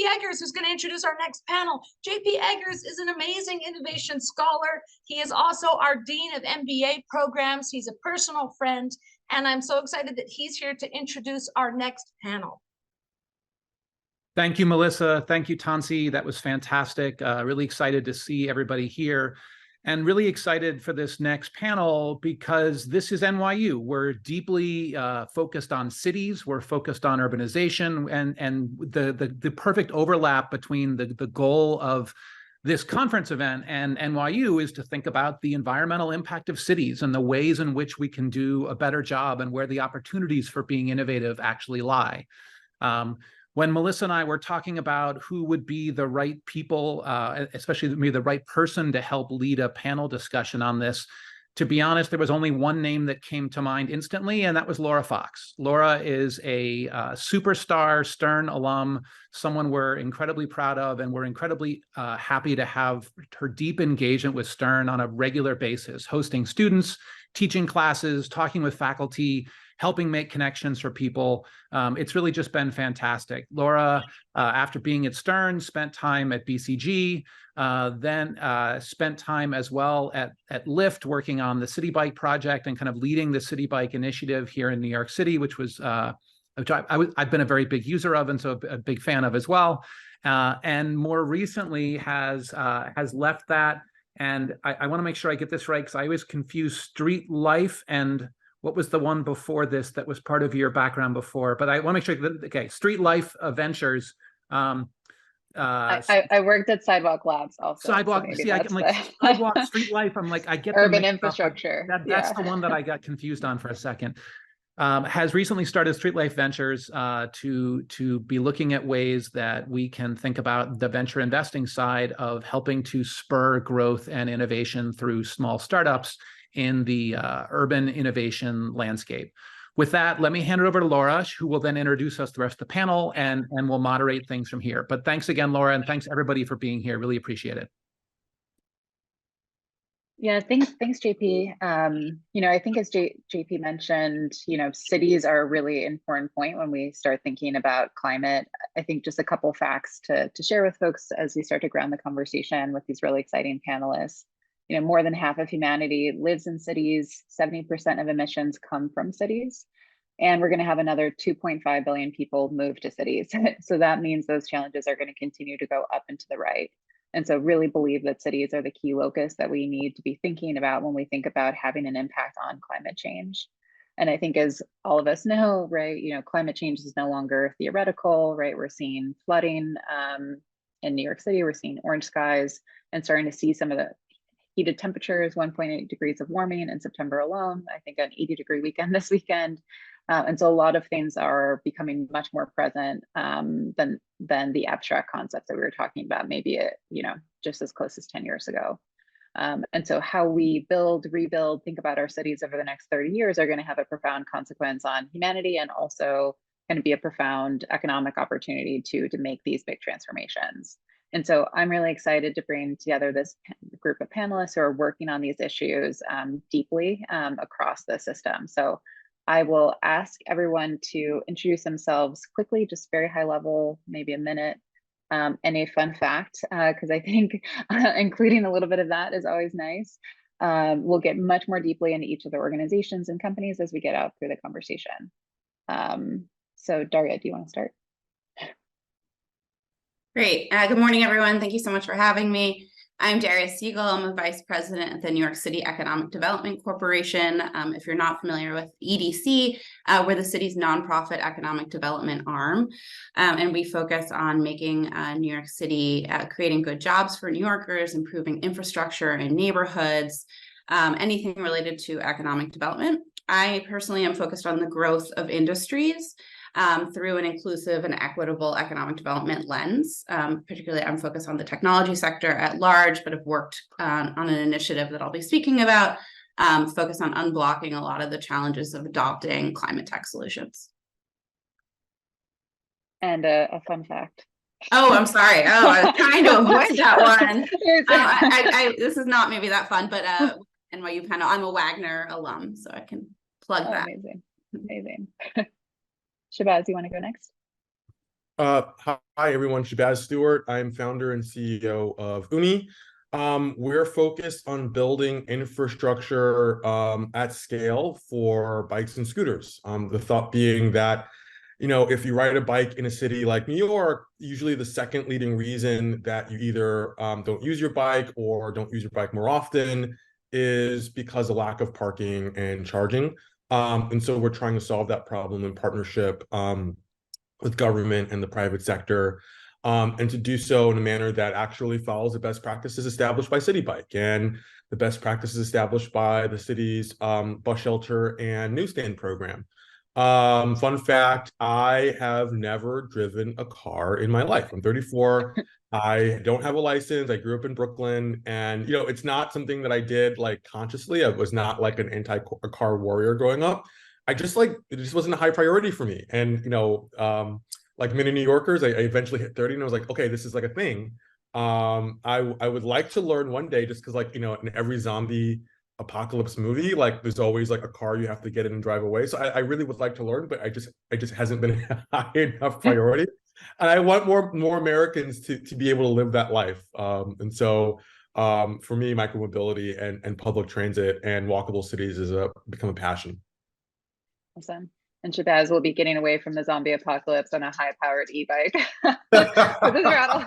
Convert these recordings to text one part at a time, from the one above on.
Eggers, who's going to introduce our next panel. JP Eggers is an amazing innovation scholar. He is also our Dean of MBA programs. He's a personal friend, and I'm so excited that he's here to introduce our next panel. Thank you, Melissa. Thank you, Tansi. That was fantastic. Really excited to see everybody here, and really excited for this next panel because this is NYU. We're deeply focused on cities. We're focused on urbanization, and the perfect overlap between the goal of this conference event and NYU is to think about the environmental impact of cities and the ways in which we can do a better job and where the opportunities for being innovative actually lie. When Melissa and I were talking about who would be the right people, especially maybe the right person to help lead a panel discussion on this, to be honest, there was only one name that came to mind instantly, and that was Laura Fox. Laura is a superstar Stern alum, someone we're incredibly proud of, and we're incredibly happy to have her deep engagement with Stern on a regular basis, hosting students, teaching classes, talking with faculty, helping make connections for people. It's really just been fantastic. Laura, after being at Stern, spent time at BCG, then spent time as well at Lyft working on the City Bike project and kind of leading the City Bike initiative here in New York City, which I've been a very big user of and so a big fan of as well. And more recently has left that. And I want to make sure I get this right because I always confuse Streetlife and what was the one before this that was part of your background before? But I want to make sure that, okay, Streetlife Ventures. I worked at Sidewalk Labs also. Sidewalk, so see, I'm like, Sidewalk, Streetlife, I'm like, I get urban infrastructure. That's the one that I got confused on for a second. Has recently started Streetlife Ventures to be looking at ways that we can think about the venture investing side of helping to spur growth and innovation through small startups in the urban innovation landscape. With that, let me hand it over to Laura, who will then introduce us the rest of the panel and we'll moderate things from here. But thanks again, Laura, and thanks everybody for being here. Really appreciate it. Yeah, thanks, JP. I think as JP mentioned, cities are a really important point when we start thinking about climate. I think just a couple facts to share with folks as we start to ground the conversation with these really exciting panelists. More than half of humanity lives in cities, 70% of emissions come from cities, and we're going to have another 2.5 billion people move to cities. So that means those challenges are going to continue to go up and to the right. And so really believe that cities are the key locus that we need to be thinking about when we think about having an impact on climate change. And I think as all of us know, right, climate change is no longer theoretical, right? We're seeing flooding in New York City, we're seeing orange skies and starting to see some of the heated temperatures, 1.8 degrees of warming in September alone, I think an 80-degree weekend this weekend. And so a lot of things are becoming much more present than the abstract concepts that we were talking about maybe just as close as 10 years ago. And so how we build, rebuild, think about our cities over the next 30 years are going to have a profound consequence on humanity and also going to be a profound economic opportunity to make these big transformations. And so I'm really excited to bring together this group of panelists who are working on these issues deeply across the system. So I will ask everyone to introduce themselves quickly, just very high level, maybe a minute, and a fun fact, because I think including a little bit of that is always nice. We'll get much more deeply into each of the organizations and companies as we get out through the conversation. So Daria, do you want to start? Great. Good morning, everyone. Thank you so much for having me. I'm Daria Siegel. I'm a vice president at the New York City Economic Development Corporation. If you're not familiar with EDC, we're the city's nonprofit economic development arm. And we focus on making New York City, creating good jobs for New Yorkers, improving infrastructure in neighborhoods, anything related to economic development. I personally am focused on the growth of industries through an inclusive and equitable economic development lens. Particularly, I'm focused on the technology sector at large, but have worked on an initiative that I'll be speaking about, focused on unblocking a lot of the challenges of adopting climate tech solutions. And a fun fact. Oh, I'm sorry. Oh, I was trying to avoid that one. This is not maybe that fun, but NYU panel, I'm a Wagner alum, so I can plug that. Amazing. Shabazz, you want to go next? Hi everyone, Shabazz Stuart. I'm founder and CEO of Oonee. We're focused on building infrastructure at scale for bikes and scooters. The thought being that, if you ride a bike in a city like New York, usually the second leading reason that you either don't use your bike or don't use your bike more often is because of lack of parking and charging. And so we're trying to solve that problem in partnership with government and the private sector, and to do so in a manner that actually follows the best practices established by City Bike and the best practices established by the city's bus shelter and newsstand program. Fun fact, I have never driven a car in my life. I'm 34. I don't have a license. I grew up in Brooklyn, and it's not something that I did like consciously. I was not like an anti-car warrior growing up. I just it just wasn't a high priority for me. And like many New Yorkers, I eventually hit 30 and I was like, okay, this is like a thing. I would like to learn one day, just because in every zombie apocalypse movie, like there's always like a car you have to get in and drive away. So I really would like to learn, but I just hasn't been a high enough priority. And I want more Americans to be able to live that life. And so for me, micromobility and public transit and walkable cities has become a passion. Awesome. And Shabazz will be getting away from the zombie apocalypse on a high-powered e-bike with his rattle.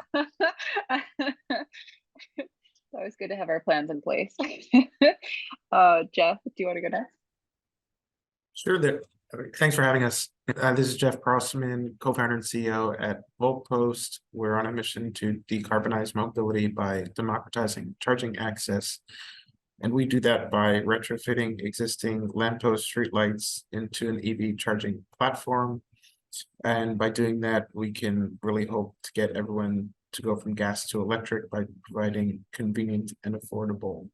It's always good to have our plans in place. Jeff, do you want to go next? Sure. Thanks for having us. This is Jeff Prosserman, co-founder and CEO at Voltpost. We're on a mission to decarbonize mobility by democratizing charging access. And we do that by retrofitting existing lamppost streetlights into an EV charging platform. And by doing that, we can really hope to get everyone to go from gas to electric by providing convenient and affordable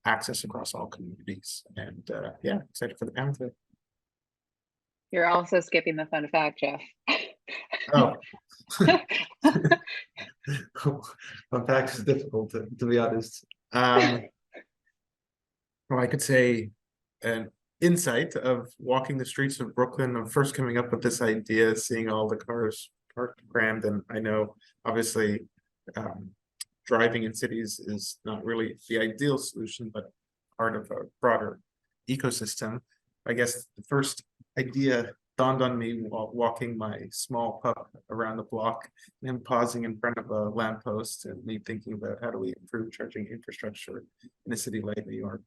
access across all communities. And yeah, excited for the panel today. You're also skipping the fun fact, Jeff. Oh. Fun fact is difficult, to be honest. Well, I could say an insight of walking the streets of Brooklyn, of first coming up with this idea, seeing all the cars parked crammed. And I know, obviously, driving in cities is not really the ideal solution, but part of a broader ecosystem. I guess the first idea dawned on me while walking my small pup around the block and pausing in front of a lamppost, and me thinking about how do we improve charging infrastructure in a city like New York.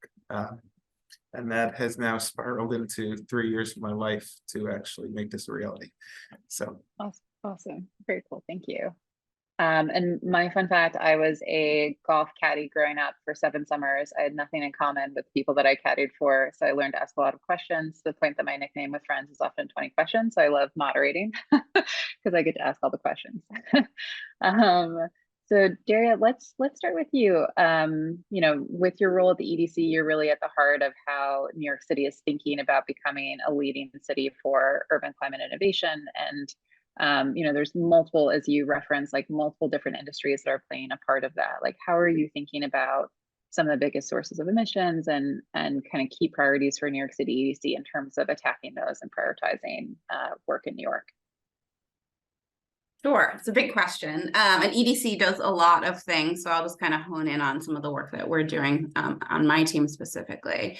And that has now spiraled into 3 years of my life to actually make this a reality. So awesome. Very cool. Thank you. And my fun fact, I was a golf caddy growing up for 7 summers. I had nothing in common with people that I caddied for. So I learned to ask a lot of questions, to the point that my nickname with friends is often 20 questions. So I love moderating because I get to ask all the questions. So Daria, let's start with you. With your role at the EDC, you're really at the heart of how New York City is thinking about becoming a leading city for urban climate innovation. And there's multiple, as you referenced, like multiple different industries that are playing a part of that. Like, how are you thinking about some of the biggest sources of emissions and kind of key priorities for New York City EDC in terms of attacking those and prioritizing work in New York? Sure, it's a big question. And EDC does a lot of things, so I'll just kind of hone in on some of the work that we're doing on my team specifically.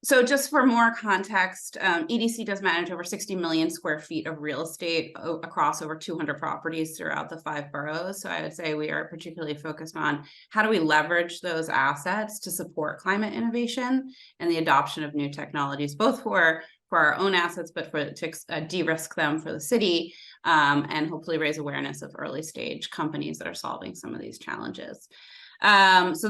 So just for more context, EDC does manage over 60 million square feet of real estate across over 200 properties throughout the 5 boroughs. So I would say we are particularly focused on how do we leverage those assets to support climate innovation and the adoption of new technologies, both for our own assets, but to de-risk them for the city, and hopefully raise awareness of early stage companies that are solving some of these challenges. So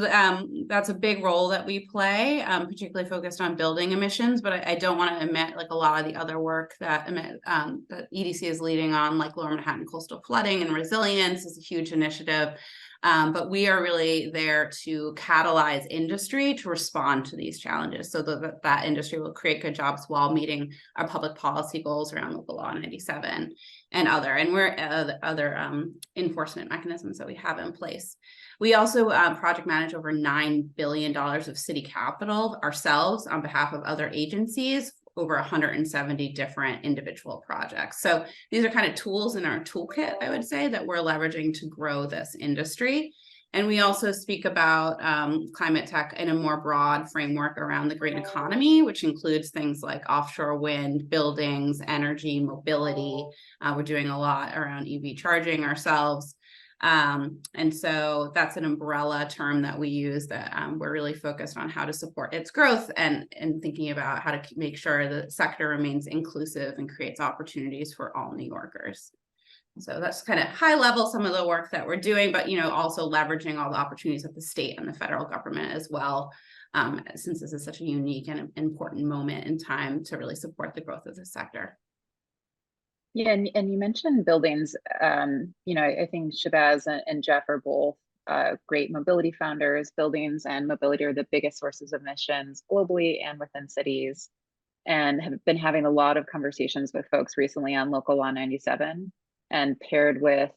that's a big role that we play, particularly focused on building emissions, but I don't want to omit like a lot of the other work that EDC is leading on, like Lower Manhattan coastal flooding and resilience is a huge initiative. But we are really there to catalyze industry to respond to these challenges so that industry will create good jobs while meeting our public policy goals around local law 97 and other enforcement mechanisms that we have in place. We also project manage over $9 billion of city capital ourselves on behalf of other agencies over 170 different individual projects. So these are kind of tools in our toolkit, I would say, that we're leveraging to grow this industry. And we also speak about climate tech in a more broad framework around the green economy, which includes things like offshore wind, buildings, energy, mobility. We're doing a lot around EV charging ourselves. And so that's an umbrella term that we use that we're really focused on how to support its growth and thinking about how to make sure the sector remains inclusive and creates opportunities for all New Yorkers. So that's kind of high level, some of the work that we're doing, but, also leveraging all the opportunities at the state and the federal government as well, since this is such a unique and important moment in time to really support the growth of the sector. Yeah, and you mentioned buildings. I think Shabazz and Jeff are both great mobility founders. Buildings and mobility are the biggest sources of emissions globally and within cities, and have been having a lot of conversations with folks recently on Local Law 97, and paired with,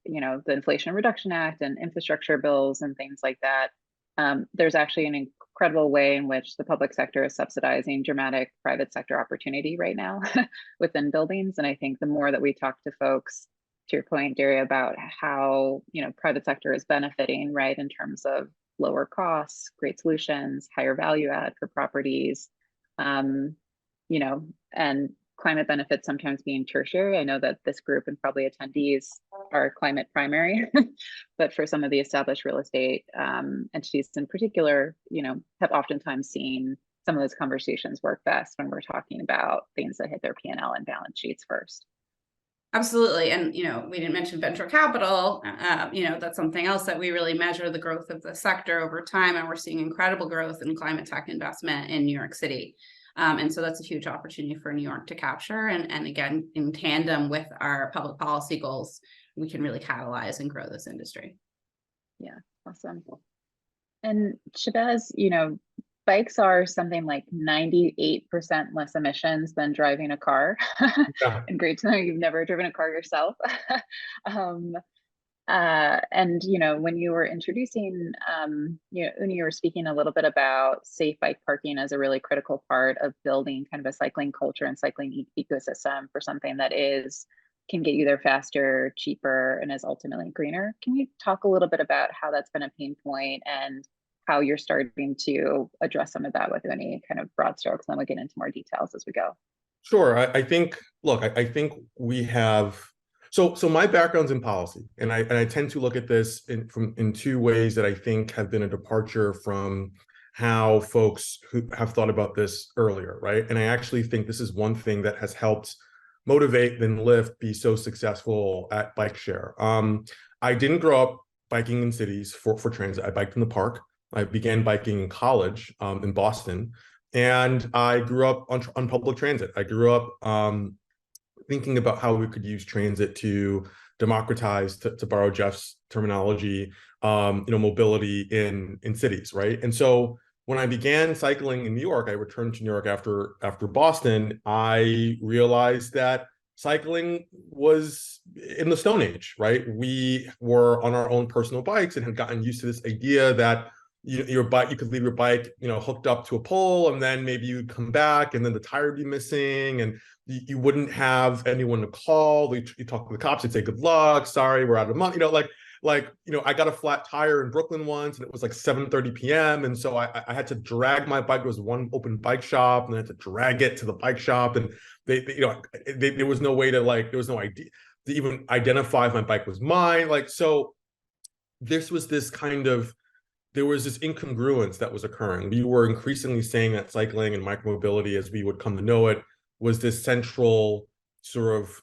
the Inflation Reduction Act and infrastructure bills and things like that. There's actually an incredible way in which the public sector is subsidizing dramatic private sector opportunity right now within buildings. And I think the more that we talk to folks, to your point, Daria, about how, private sector is benefiting, right, in terms of lower costs, great solutions, higher value add for properties, and climate benefits sometimes being tertiary. I know that this group and probably attendees are climate primary, but for some of the established real estate entities in particular, have oftentimes seen some of those conversations work best when we're talking about things that hit their P&L and balance sheets first. Absolutely. And, we didn't mention venture capital. That's something else that we really measure the growth of the sector over time. And we're seeing incredible growth in climate tech investment in New York City. And so that's a huge opportunity for New York to capture. And again, in tandem with our public policy goals, we can really catalyze and grow this industry. Yeah, awesome. And Shabazz, bikes are something like 98% less emissions than driving a car. Yeah. And great to know you've never driven a car yourself. And when you were introducing, Oonee, you were speaking a little bit about safe bike parking as a really critical part of building kind of a cycling culture and cycling ecosystem for something that can get you there faster, cheaper, and is ultimately greener. Can you talk a little bit about how that's been a pain point and how you're starting to address some of that with Oonee, kind of broad strokes, and then we'll get into more details as we go. Sure. I think we have. So my background's in policy, and I tend to look at this in two ways that I think have been a departure from how folks who have thought about this earlier, right? And I actually think this is one thing that has helped Motivate and Lyft be so successful at bike share. I didn't grow up biking in cities for transit. I biked in the park. I began biking in college in Boston, and I grew up on public transit. I grew up thinking about how we could use transit to democratize, to borrow Jeff's terminology, mobility in cities, right? And so when I began cycling in New York, I returned to New York after Boston. I realized that cycling was in the Stone Age, right? We were on our own personal bikes and had gotten used to this idea that you could leave your bike, hooked up to a pole, and then maybe you'd come back, and then the tire would be missing, and you wouldn't have anyone to call. You talk to the cops, they'd say, "Good luck, sorry, we're out of money." I got a flat tire in Brooklyn once, and it was like 7:30 p.m. And so I had to drag my bike. There was one open bike shop, and I had to drag it to the bike shop, and there was no way to there was no idea to even identify if my bike was mine. So this was this kind of. There was this incongruence that was occurring. We were increasingly saying that cycling and micromobility, as we would come to know it, was this central sort of,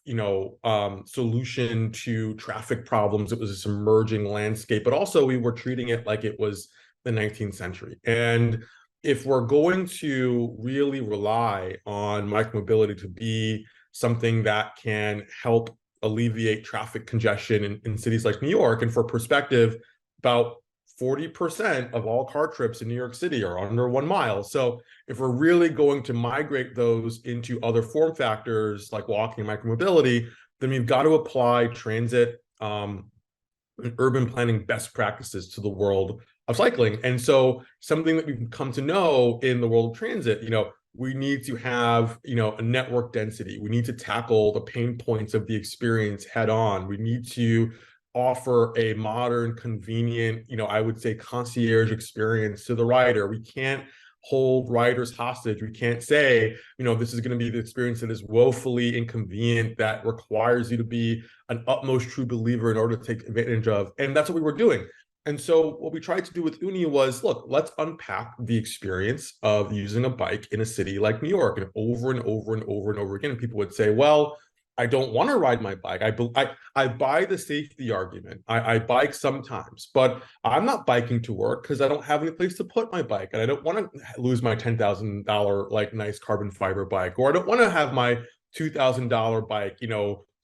solution to traffic problems. It was this emerging landscape, but also we were treating it like it was the 19th century. And if we're going to really rely on micromobility to be something that can help alleviate traffic congestion in cities like New York, and for perspective, about 40% of all car trips in New York City are under 1 mile. So if we're really going to migrate those into other form factors like walking and micromobility, then we've got to apply transit and urban planning best practices to the world of cycling. And so something that we've come to know in the world of transit, we need to have, a network density. We need to tackle the pain points of the experience head on. We need to offer a modern, convenient, I would say concierge experience to the rider. We can't hold riders hostage. We can't say, this is going to be the experience that is woefully inconvenient, that requires you to be an utmost true believer in order to take advantage of. And that's what we were doing. And so what we tried to do with Oonee was, look, let's unpack the experience of using a bike in a city like New York, and over and over and over and over again. And people would say, well, I don't want to ride my bike. I buy the safety argument. I bike sometimes, but I'm not biking to work because I don't have any place to put my bike, and I don't want to lose my $10,000 like nice carbon fiber bike, or I don't want to have my $2,000 bike,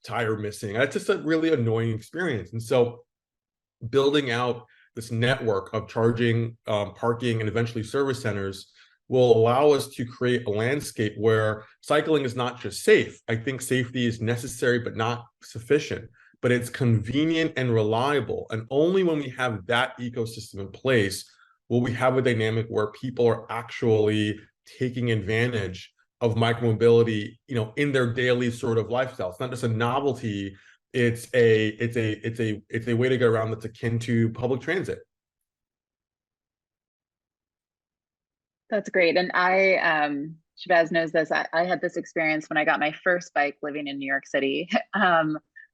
tire missing. It's just a really annoying experience. And so building out this network of charging, parking, and eventually service centers will allow us to create a landscape where cycling is not just safe. I think safety is necessary, but not sufficient, but it's convenient and reliable. And only when we have that ecosystem in place will we have a dynamic where people are actually taking advantage of micromobility, in their daily sort of lifestyle. It's not just a novelty. It's a way to get around that's akin to public transit. That's great. And Shabazz knows this. I had this experience when I got my first bike living in New York City.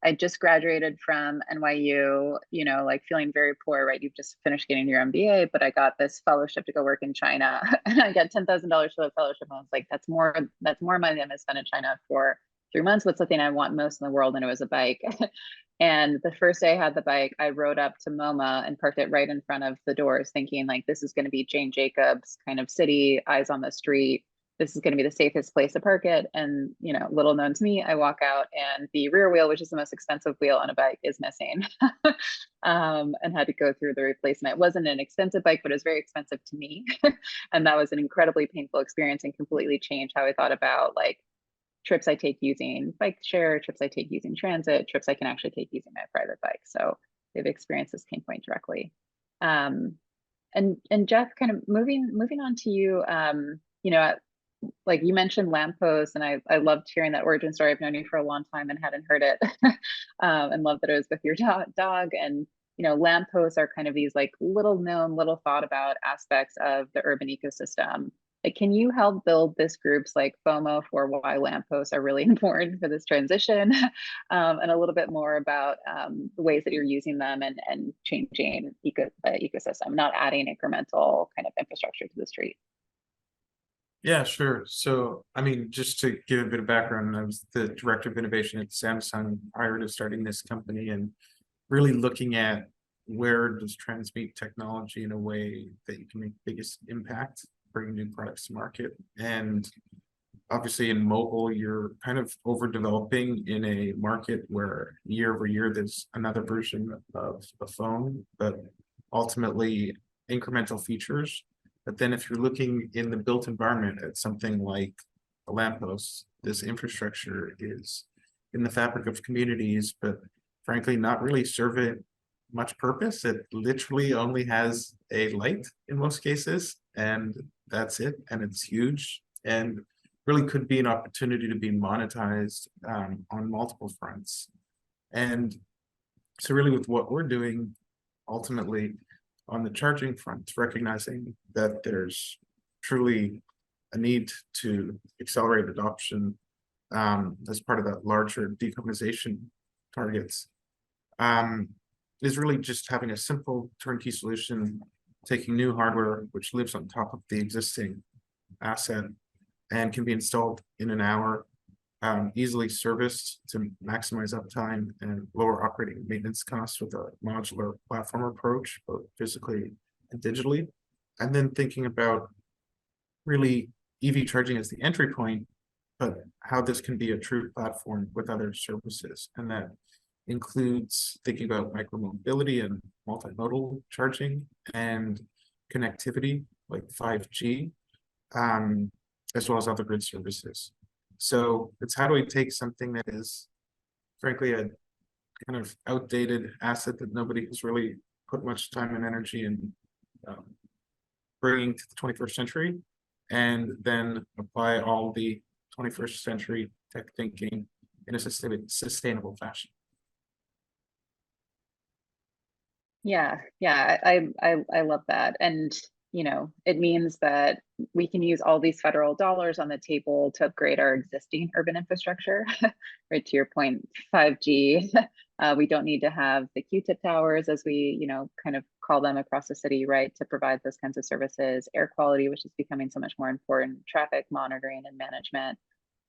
I just graduated from NYU, like feeling very poor, right? You've just finished getting your MBA, but I got this fellowship to go work in China, and I got $10,000 for the fellowship. And I was like, that's more money than I'm gonna spend in China for 3 months. What's the thing I want most in the world? And it was a bike. And the first day I had the bike, I rode up to MoMA and parked it right in front of the doors, thinking like, this is going to be Jane Jacobs kind of city, eyes on the street. This is going to be the safest place to park it. And, little known to me, I walk out and the rear wheel, which is the most expensive wheel on a bike, is missing. And had to go through the replacement. It wasn't an expensive bike, but it was very expensive to me. And that was an incredibly painful experience and completely changed how I thought about like trips I take using bike share, trips I take using transit, trips I can actually take using my private bike. So they've experienced this pain point directly. And Jeff, kind of moving on to you, like you mentioned lampposts, and I loved hearing that origin story. I've known you for a long time and hadn't heard it, and loved that it was with your dog. And lampposts are kind of these like little known, little thought about aspects of the urban ecosystem. Like, can you help build this group's like FOMO for why lampposts are really important for this transition, and a little bit more about the ways that you're using them and changing ecosystem, not adding incremental kind of infrastructure to the street? Yeah, sure. So, just to give a bit of background, I was the director of innovation at Samsung prior to starting this company, and really looking at where does transmit technology in a way that you can make biggest impact, bring new products to market. And obviously in mobile, you're kind of overdeveloping in a market where year over year there's another version of a phone, but ultimately incremental features. But then if you're looking in the built environment at something like a lamppost, this infrastructure is in the fabric of communities, but frankly not really serving much purpose. It literally only has a light in most cases, and that's it. And it's huge, and really could be an opportunity to be monetized on multiple fronts. And so really with what we're doing, ultimately on the charging front, recognizing that there's truly a need to accelerate adoption as part of that larger decarbonization targets, is really just having a simple turnkey solution, taking new hardware which lives on top of the existing asset and can be installed in an hour, easily serviced to maximize uptime and lower operating maintenance costs with a modular platform approach, both physically and digitally. And then thinking about really EV charging as the entry point, but how this can be a true platform with other services. And that includes thinking about micromobility and multimodal charging and connectivity like 5G, as well as other grid services. So it's how do we take something that is frankly a kind of outdated asset that nobody has really put much time and energy in bringing to the 21st century, and then apply all the 21st century tech thinking in a sustainable fashion. Yeah, I love that. And you know, it means that we can use all these federal dollars on the table to upgrade our existing urban infrastructure. Right, to your point, 5G. We don't need to have the Q-tip towers, as we, you know, kind of call them across the city, right, to provide those kinds of services. Air quality, which is becoming so much more important, traffic monitoring and management.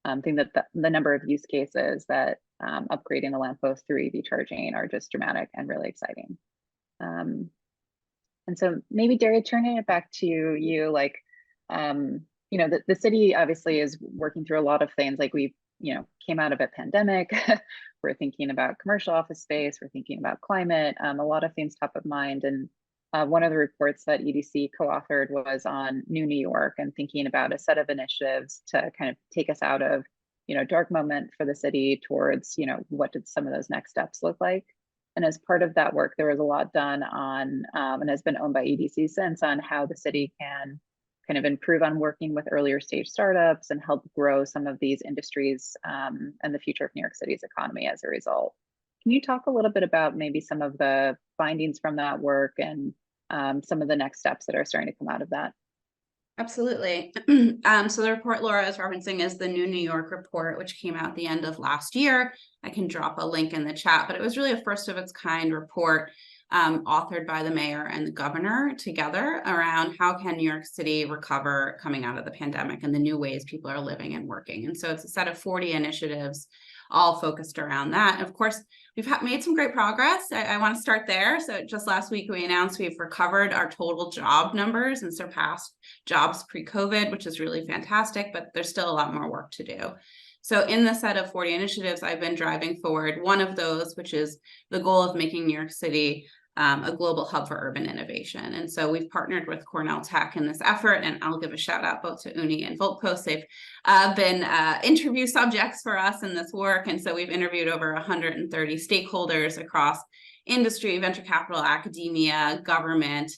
I think that the number of use cases that upgrading the lamppost through EV charging are just dramatic and really exciting. And so maybe Daria, turning it back to you, like, you know, the city obviously is working through a lot of things. Like we, you know, came out of a pandemic. We're thinking about commercial office space. We're thinking about climate. A lot of things top of mind. And one of the reports that EDC co-authored was on New New York and thinking about a set of initiatives to kind of take us out of, you know, dark moment for the city towards, you know, what did some of those next steps look like? And as part of that work, there was a lot done on, and has been owned by EDC since, on how the city can kind of improve on working with earlier stage startups and help grow some of these industries and the future of New York City's economy as a result. Can you talk a little bit about maybe some of the findings from that work and some of the next steps that are starting to come out of that? Absolutely. So the report Laura is referencing is the New New York report, which came out at the end of last year. I can drop a link in the chat, but it was really a first of its kind report authored by the mayor and the governor together around how can New York City recover coming out of the pandemic and the new ways people are living and working. And so it's a set of 40 initiatives all focused around that. And of course, we've made some great progress. I want to start there. So just last week, we announced we've recovered our total job numbers and surpassed jobs pre-COVID, which is really fantastic, but there's still a lot more work to do. So in the set of 40 initiatives, I've been driving forward one of those, which is the goal of making New York City a global hub for urban innovation. And so we've partnered with Cornell Tech in this effort, and I'll give a shout out both to Oonee and Voltpost. They've been interview subjects for us in this work. And so we've interviewed over 130 stakeholders across industry, venture capital, academia, government,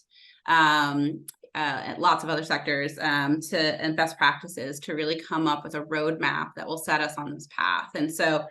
lots of other sectors and best practices to really come up with a roadmap that will set us on this path. And so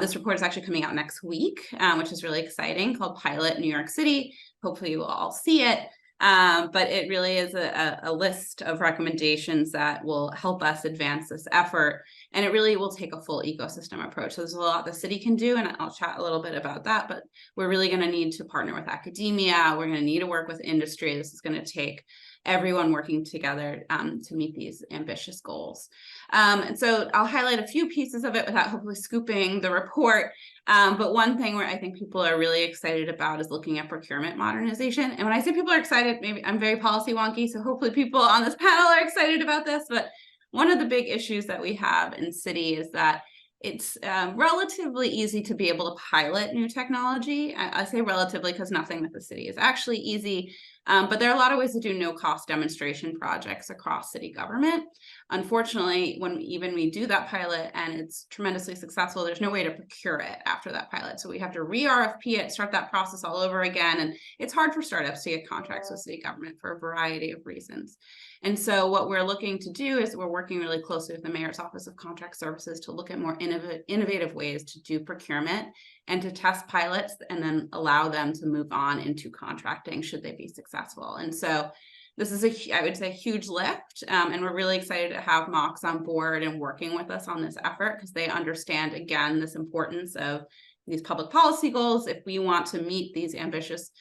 this report is actually coming out next week, which is really exciting, called Pilot New York City. Hopefully you will all see it. But it really is a list of recommendations that will help us advance this effort. And it really will take a full ecosystem approach. So there's a lot the city can do, and I'll chat a little bit about that, but we're really going to need to partner with academia. We're going to need to work with industry. This is going to take everyone working together to meet these ambitious goals. And so I'll highlight a few pieces of it without hopefully scooping the report. But one thing where I think people are really excited about is looking at procurement modernization. And when I say people are excited, maybe I'm very policy wonky, so hopefully people on this panel are excited about this. But one of the big issues that we have in city is that it's relatively easy to be able to pilot new technology. I say relatively because nothing with the city is actually easy. But there are a lot of ways to do no-cost demonstration projects across city government. Unfortunately, when we do that pilot and it's tremendously successful, there's no way to procure it after that pilot. So we have to re-RFP it, start that process all over again. And it's hard for startups to get contracts with city government for a variety of reasons. And so what we're looking to do is we're working really closely with the Mayor's Office of Contract Services to look at more innovative ways to do procurement and to test pilots and then allow them to move on into contracting should they be successful. And so this is I would say, huge lift. And we're really excited to have Mox on board and working with us on this effort because they understand, again, this importance of these public policy goals. If we want to meet these ambitious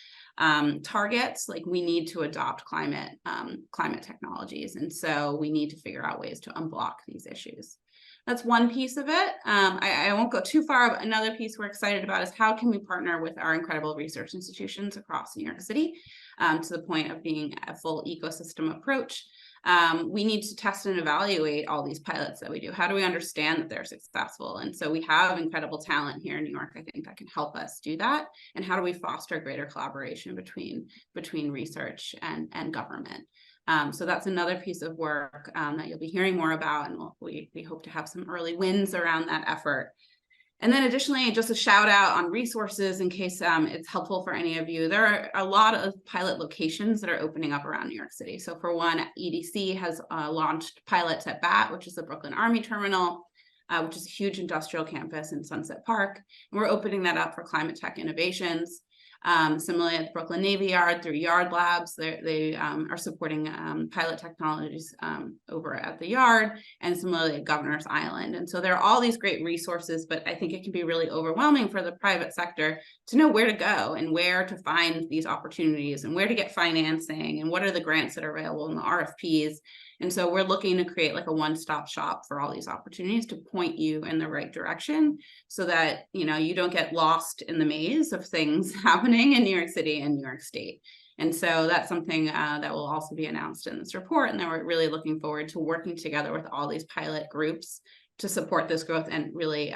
targets, like we need to adopt climate technologies. And so we need to figure out ways to unblock these issues. That's one piece of it. I won't go too far, but another piece we're excited about is how can we partner with our incredible research institutions across New York City to the point of being a full ecosystem approach. We need to test and evaluate all these pilots that we do. How do we understand that they're successful? And so we have incredible talent here in New York, I think, that can help us do that. And how do we foster greater collaboration between research and government? So that's another piece of work that you'll be hearing more about, and we hope to have some early wins around that effort. And then additionally, just a shout out on resources in case it's helpful for any of you. There are a lot of pilot locations that are opening up around New York City. So for one, EDC has launched pilots at BAT, which is the Brooklyn Army Terminal, which is a huge industrial campus in Sunset Park. And we're opening that up for climate tech innovations. Similarly at the Brooklyn Navy Yard through Yard Labs, they are supporting pilot technologies over at the Yard, and similarly at Governor's Island. And so there are all these great resources, but I think it can be really overwhelming for the private sector to know where to go and where to find these opportunities and where to get financing and what are the grants that are available in the RFPs. And so we're looking to create like a one-stop shop for all these opportunities to point you in the right direction so that, you know, you don't get lost in the maze of things happening in New York City and New York State. And so that's something that will also be announced in this report. And then we're really looking forward to working together with all these pilot groups to support this growth and really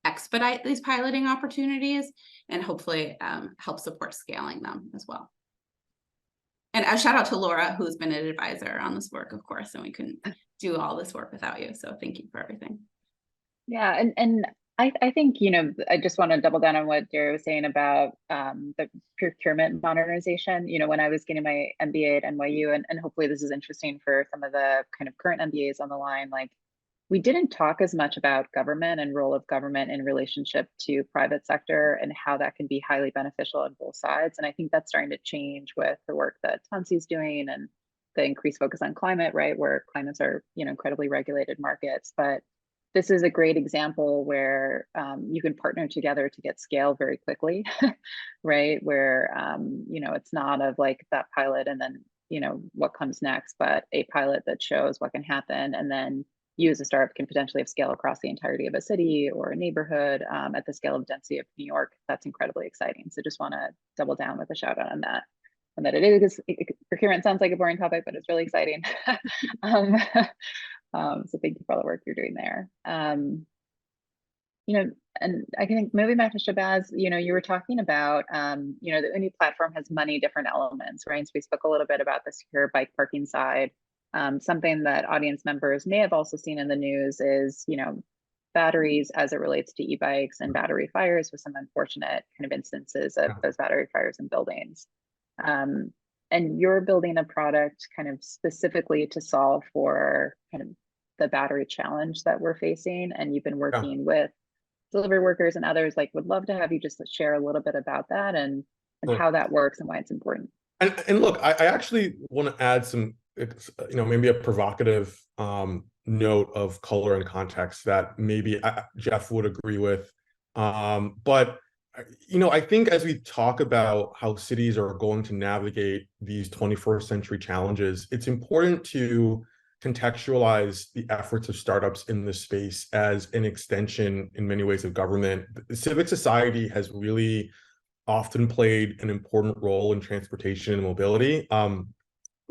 expedite these piloting opportunities and hopefully help support scaling them as well. And a shout out to Laura, who's been an advisor on this work, of course, and we couldn't do all this work without you. So thank you for everything. Yeah, and I think, you know, I just want to double down on what Daria was saying about the procurement modernization. You know, when I was getting my MBA at NYU, and hopefully this is interesting for some of the kind of current MBAs on the line, like we didn't talk as much about government and role of government in relationship to private sector and how that can be highly beneficial on both sides. And I think that's starting to change with the work that Tansi's doing and the increased focus on climate, right? Where climates are, you know, incredibly regulated markets. But this is a great example where you can partner together to get scale very quickly, right? Where, you know, it's not of like that pilot and then, you know, what comes next, but a pilot that shows what can happen, and then you as a startup can potentially have scale across the entirety of a city or a neighborhood at the scale of density of New York. That's incredibly exciting. So just want to double down with a shout out on that. And that procurement sounds like a boring topic, but it's really exciting. So thank you for all the work you're doing there. You know, and I think moving back to Shabazz, you know, you were talking about, you know, the Oonee platform has many different elements, right? So we spoke a little bit about the secure bike parking side. Something that audience members may have also seen in the news is, you know, batteries as it relates to e-bikes and battery fires, with some unfortunate kind of instances of those battery fires in buildings. And you're building a product kind of specifically to solve for kind of the battery challenge that we're facing. And you've been working with delivery workers and others. Like, would love to have you just share a little bit about that and how that works and why it's important. And look, I actually want to add some, you know, maybe a provocative note of color and context that maybe Jeff would agree with. But, you know, I think as we talk about how cities are going to navigate these 21st century challenges, it's important to contextualize the efforts of startups in this space as an extension in many ways of government. Civic society has really often played an important role in transportation and mobility.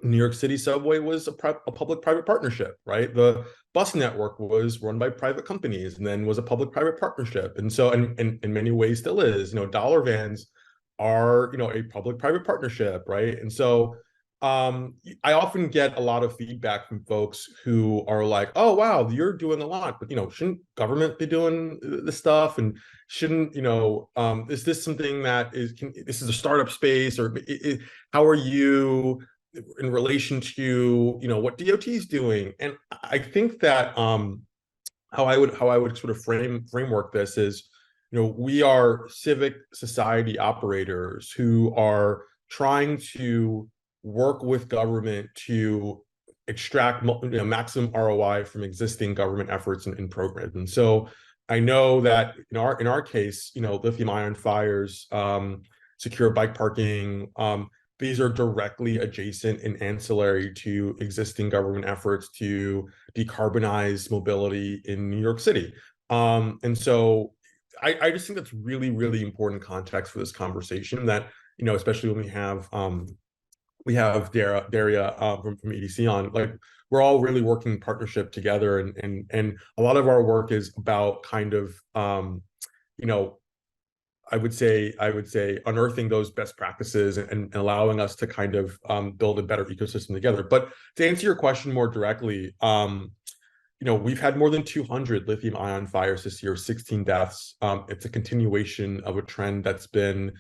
New York City subway was a public-private partnership, right? The bus network was run by private companies and then was a public-private partnership. And so, and in many ways still is, you know, dollar vans are, you know, a public-private partnership, right? And so I often get a lot of feedback from folks who are like, oh, wow, you're doing a lot, but, you know, shouldn't government be doing this stuff? And shouldn't, you know, is this something that this is a startup space, or how are you in relation to, you know, what DOT is doing? And I think that how I would sort of framework this is, you know, we are civic society operators who are trying to work with government to extract, you know, maximum ROI from existing government efforts and programs. And so I know that in our case, you know, lithium ion fires, secure bike parking, these are directly adjacent and ancillary to existing government efforts to decarbonize mobility in New York City. And so I just think that's really, really important context for this conversation, that, you know, especially when we have Daria from EDC on, like, we're all really working in partnership together, and a lot of our work is about kind of, you know, I would say unearthing those best practices and allowing us to kind of build a better ecosystem together. But to answer your question more directly, we've had more than 200 lithium ion fires this year, 16 deaths. It's a continuation of a trend that's been,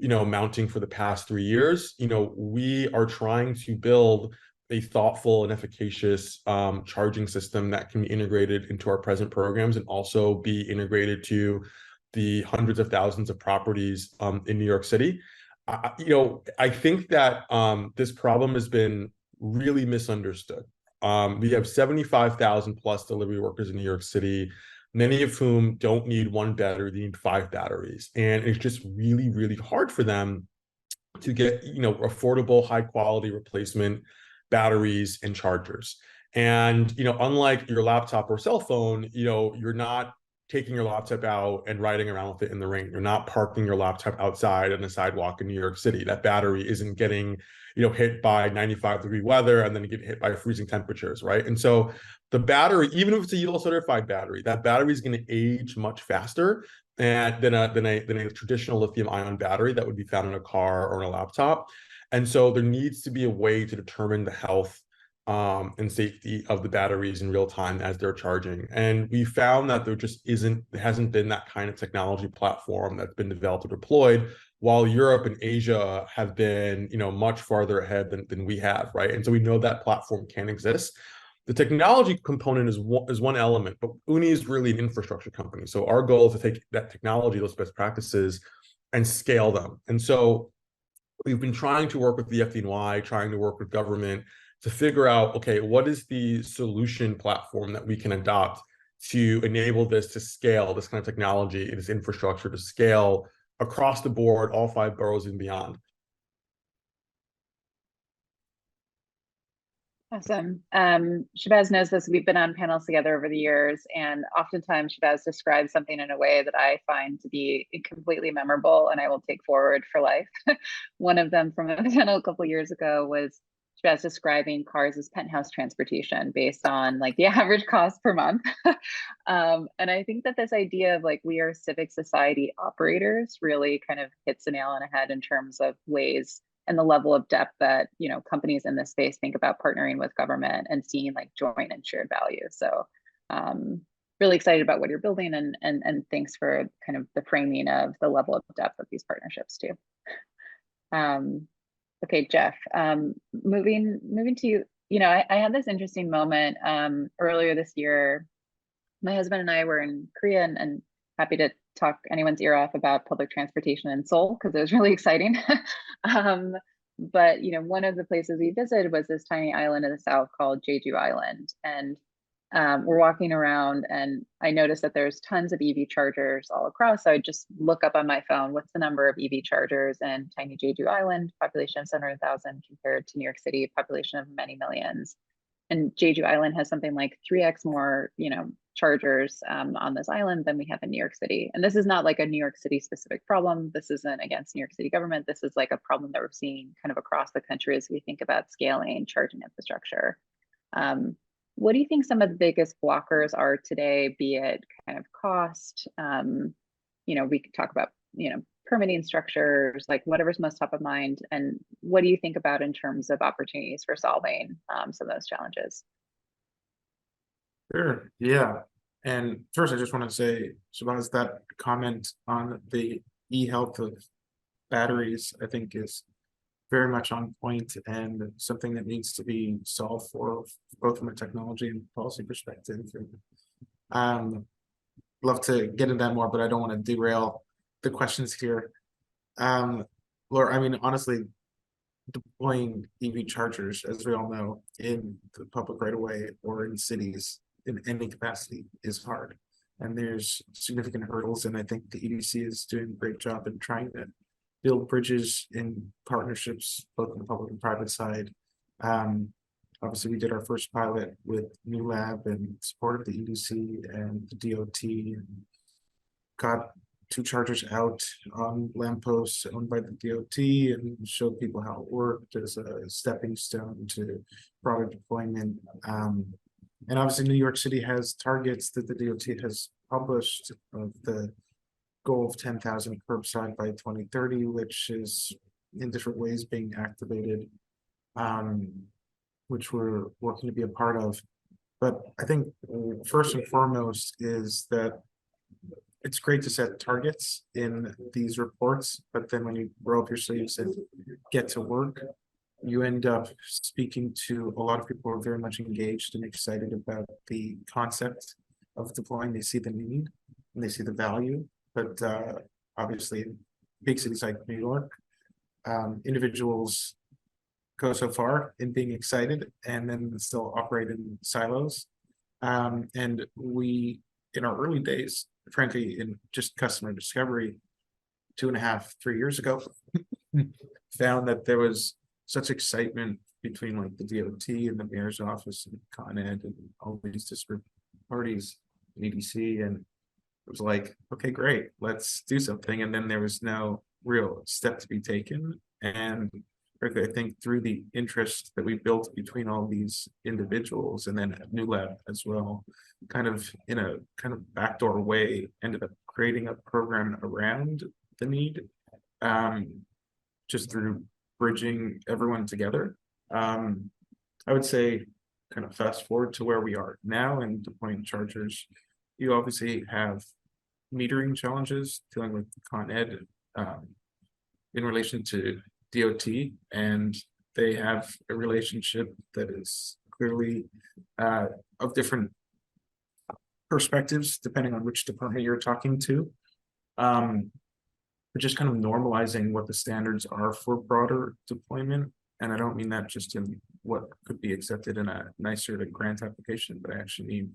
mounting for the past 3 years. We are trying to build a thoughtful and efficacious charging system that can be integrated into our present programs and also be integrated to the hundreds of thousands of properties in New York City. I think that this problem has been really misunderstood. We have 75,000 plus delivery workers in New York City, many of whom don't need one battery, they need 5 batteries. And it's just really, really hard for them to get, affordable, high quality replacement batteries and chargers. And, unlike your laptop or cell phone, you're not taking your laptop out and riding around with it in the rain. You're not parking your laptop outside on the sidewalk in New York City. That battery isn't getting, hit by 95-degree weather and then get hit by freezing temperatures, right? And so the battery, even if it's a UL certified battery, that battery is going to age much faster than a traditional lithium ion battery that would be found in a car or in a laptop. And so there needs to be a way to determine the health and safety of the batteries in real time as they're charging. And we found that there hasn't been that kind of technology platform that's been developed or deployed, while Europe and Asia have been, much farther ahead than we have, right? And so we know that platform can exist. The technology component is one element, but Oonee is really an infrastructure company. So our goal is to take that technology, those best practices, and scale them. And so we've been trying to work with the FDNY, trying to work with government to figure out, okay, what is the solution platform that we can adopt to enable this to scale, this kind of technology, this infrastructure to scale across the board, all 5 boroughs and beyond. Awesome. Shabazz knows this. We've been on panels together over the years, and oftentimes Shabazz describes something in a way that I find to be completely memorable and I will take forward for life. One of them from a panel a couple of years ago was Shabazz describing cars as penthouse transportation based on like the average cost per month. And I think that this idea of like we are civic society operators really kind of hits the nail on the head in terms of ways and the level of depth that companies in this space think about partnering with government and seeing like joint and shared value. So really excited about what you're building, and thanks for kind of the framing of the level of depth of these partnerships too. Okay, Jeff, moving to you. I had this interesting moment earlier this year. My husband and I were in Korea, and happy to talk anyone's ear off about public transportation in Seoul because it was really exciting. But one of the places we visited was this tiny island in the south called Jeju Island, and we're walking around, and I noticed that there's tons of EV chargers all across. So I just look up on my phone, what's the number of EV chargers in tiny Jeju Island, population of 700,000 compared to New York City, population of many millions. And Jeju Island has something like 3x more, chargers on this island than we have in New York City. And this is not like a New York City specific problem. This isn't against New York City government. This is like a problem that we're seeing kind of across the country as we think about scaling charging infrastructure. What do you think some of the biggest blockers are today, be it kind of cost? We could talk about, permitting structures, like whatever's most top of mind. And what do you think about in terms of opportunities for solving some of those challenges? Sure. Yeah. And first, I just want to say, Shabazz, that comment on the e-health of batteries, I think is very much on point and something that needs to be solved for both from a technology and policy perspective. Love to get into that more, but I don't want to derail the questions here. Laura, I mean, honestly, deploying EV chargers, as we all know, in the public right of way or in cities in any capacity is hard. And there's significant hurdles. And I think the EDC is doing a great job in trying to build bridges in partnerships, both on the public and private side. Obviously, we did our first pilot with New Lab and supported the EDC and the DOT, and got 2 chargers out on lampposts owned by the DOT and showed people how it worked as a stepping stone to broader deployment. And obviously, New York City has targets that the DOT has published of the goal of 10,000 curbside by 2030, which is in different ways being activated, which we're working to be a part of. But I think first and foremost is that it's great to set targets in these reports, but then when you roll up your sleeves and get to work, you end up speaking to a lot of people who are very much engaged and excited about the concept of deploying. They see the need and they see the value, but obviously in big cities like New York, individuals go so far in being excited and then still operate in silos. And we, in our early days, frankly, in just customer discovery 2.5, 3 years ago, found that there was such excitement between like the DOT and the mayor's office and Con Ed and all these disparate parties, EDC, and it was like, okay, great, let's do something. And then there was no real step to be taken. And frankly, I think through the interest that we built between all these individuals and then at New Lab as well, kind of in a kind of backdoor way, ended up creating a program around the need, just through bridging everyone together. I would say kind of fast forward to where we are now and deploying chargers. You obviously have metering challenges dealing with Con Ed in relation to DOT, and they have a relationship that is clearly of different perspectives depending on which department you're talking to. But just kind of normalizing what the standards are for broader deployment. And I don't mean that just in what could be accepted in a nicer grant application, but I actually mean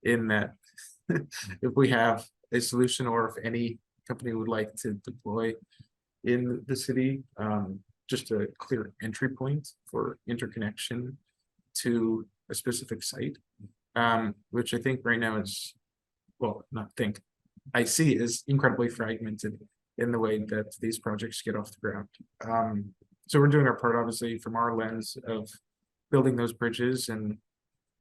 in that if we have a solution or if any company would like to deploy in the city, just a clear entry point for interconnection to a specific site, which I think right now is, well, not think, I see is incredibly fragmented in the way that these projects get off the ground. So we're doing our part, obviously, from our lens of building those bridges. And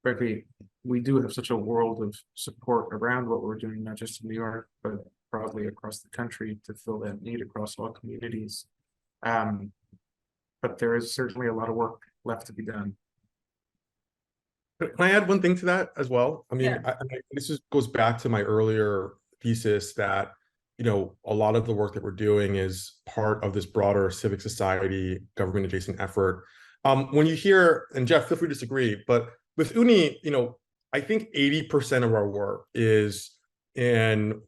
frankly, we do have such a world of support around what we're doing, not just in New York, but broadly across the country to fill that need across all communities. But there is certainly a lot of work left to be done. Can I add one thing to that as well? I mean, Yeah. this goes back to my earlier thesis that, you know, a lot of the work that we're doing is part of this broader civic society, government adjacent effort. When you hear, and Jeff, feel free to disagree, but with Oonee, you know, I think 80% of our work is in,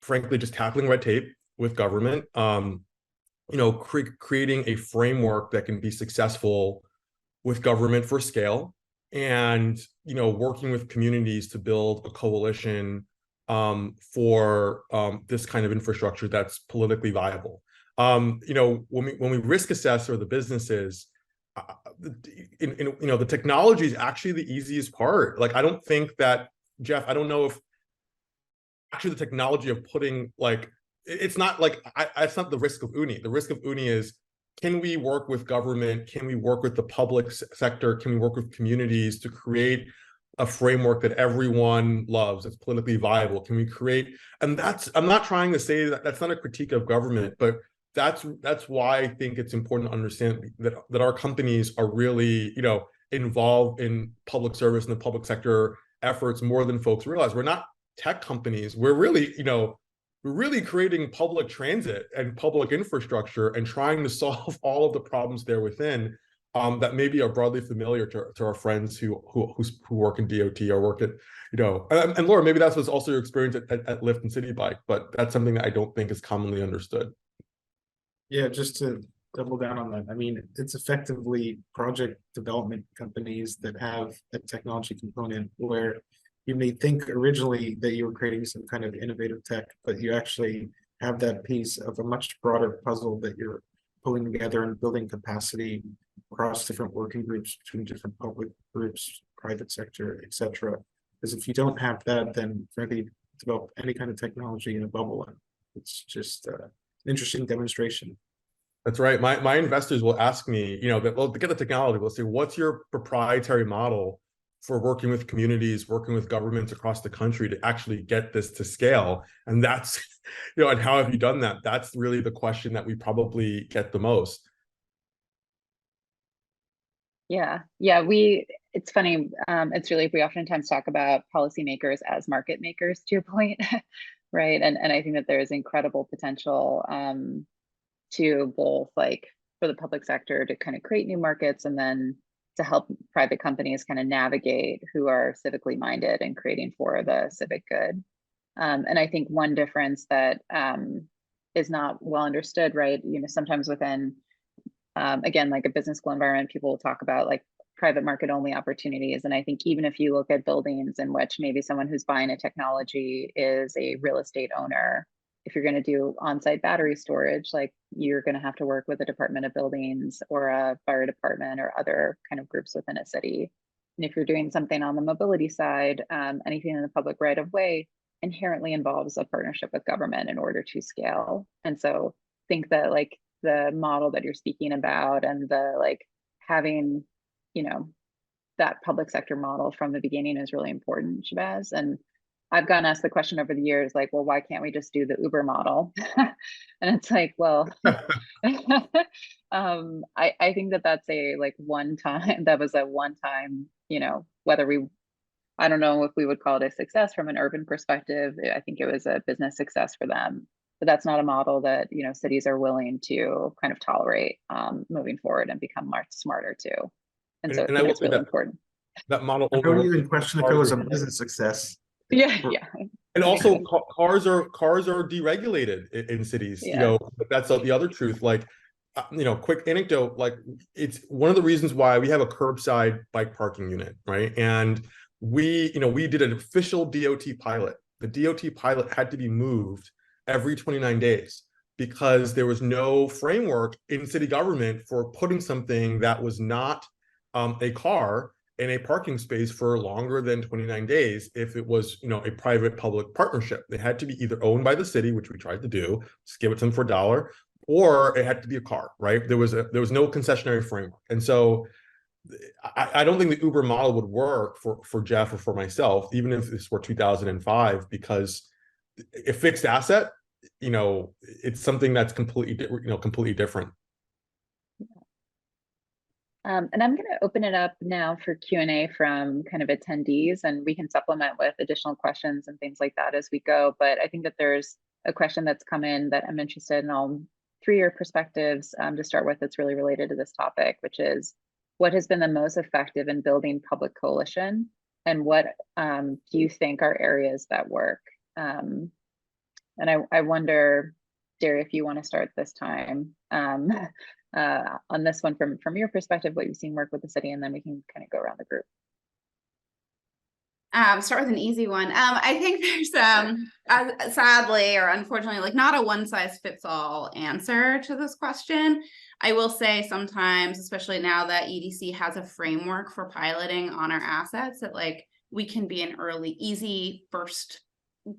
frankly, just tackling red tape with government, you know, creating a framework that can be successful with government for scale, and, you know, working with communities to build a coalition for this kind of infrastructure that's politically viable. You know, when we risk assess or the businesses, you know, the technology is actually the easiest part. Like, I don't think that, Jeff, I don't know if actually the technology of putting, like, it's not like, it's not the risk of Oonee. The risk of Oonee is, can we work with government? Can we work with the public sector? Can we work with communities to create a framework that everyone loves, that's politically viable? Can we create, and that's, I'm not trying to say that that's not a critique of government, but that's why I think it's important to understand that our companies are really, you know, involved in public service and the public sector efforts more than folks realize. We're not tech companies. We're really, you know, we're really creating public transit and public infrastructure and trying to solve all of the problems there within, that maybe are broadly familiar to our friends who work in DOT or work at, you know, and Laura, maybe that's what's also your experience at Lyft and City Bike, but that's something that I don't think is commonly understood. Yeah, just to double down on that, I mean, it's effectively project development companies that have a technology component where you may think originally that you were creating some kind of innovative tech, but you actually have that piece of a much broader puzzle that you're pulling together and building capacity across different working groups, between different public groups, private sector, etc. Because if you don't have that, then frankly, develop any kind of technology in a bubble, and it's just an interesting demonstration. That's right. My investors will ask me, you know, that, well, to get the technology, we'll say, what's your proprietary model for working with communities, working with governments across the country to actually get this to scale? And that's, you know, and how have you done that? That's really the question that we probably get the most. Yeah, we it's funny. It's really, we oftentimes talk about policymakers as market makers, to your point, right? And I think that there is incredible potential to both like for the public sector to kind of create new markets and then to help private companies kind of navigate who are civically minded and creating for the civic good. And I think one difference that is not well understood, right? You know, sometimes within, again, like a business school environment, people will talk about like private market only opportunities. And I think even if you look at buildings in which maybe someone who's buying a technology is a real estate owner, if you're going to do on-site battery storage, like you're going to have to work with a Department of Buildings or a fire department or other kind of groups within a city. And if you're doing something on the mobility side, anything in the public right of way inherently involves a partnership with government in order to scale. And so I think that like the model that you're speaking about and the like having, you know, that public sector model from the beginning is really important, Shabazz. And I've gotten asked the question over the years, like, well, why can't we just do the Uber model? And it's like, well, I think that that's a like that was a one-time, you know, I don't know if we would call it a success from an urban perspective. I think it was a business success for them, but that's not a model that, you know, cities are willing to kind of tolerate moving forward and become much smarter too. And so I think it's really important. That model. I don't even question if it was a business success. Yeah. And also cars are deregulated in cities, you know, but that's the other truth. Like, you know, quick anecdote, like it's one of the reasons why we have a curbside bike parking unit, right? And we did an official DOT pilot. The DOT pilot had to be moved every 29 days because there was no framework in city government for putting something that was not a car in a parking space for longer than 29 days if it was, you know, a private public partnership. They had to be either owned by the city, which we tried to do, just give it to them for $1, or it had to be a car, right? There was no concessionary framework. And so I don't think the Uber model would work for Jeff or for myself, even if this were 2005, because a fixed asset, you know, it's something that's completely different. And I'm going to open it up now for Q&A from kind of attendees, and we can supplement with additional questions and things like that as we go. But I think that there's a question that's come in that I'm interested in all 3 your perspectives to start with that's really related to this topic, which is what has been the most effective in building public coalition, and what do you think are areas that work? And I wonder, Daria, if you want to start this time. On this one from your perspective, what you've seen work with the city, and then we can kind of go around the group. Start with an easy one. I think there's sadly or unfortunately, like not a one size fits all answer to this question. I will say sometimes, especially now that EDC has a framework for piloting on our assets, that like we can be an early, easy first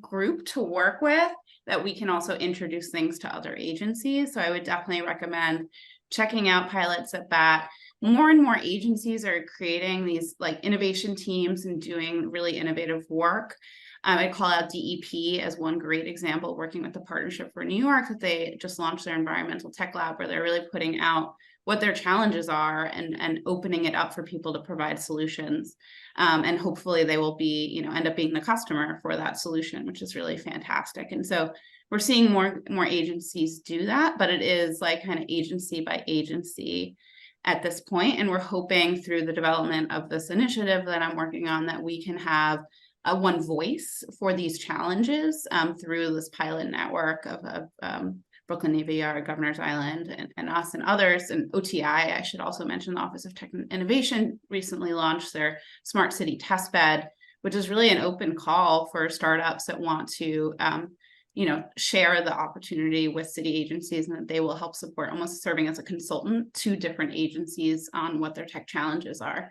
group to work with, that we can also introduce things to other agencies. So I would definitely recommend checking out pilots at BAT. More and more agencies are creating these like innovation teams and doing really innovative work. I call out DEP as one great example, working with the Partnership for New York, that they just launched their environmental tech lab, where they're really putting out what their challenges are and opening it up for people to provide solutions. And hopefully they will be, you know, end up being the customer for that solution, which is really fantastic. And so we're seeing more agencies do that, but it is like kind of agency by agency at this point. And we're hoping through the development of this initiative that I'm working on that we can have a one voice for these challenges through this pilot network of Brooklyn Navy Yard, Governor's Island, and us and others. And OTI, I should also mention, the Office of Tech and Innovation recently launched their Smart City Testbed, which is really an open call for startups that want to you know, share the opportunity with city agencies, and that they will help support, almost serving as a consultant to different agencies on what their tech challenges are.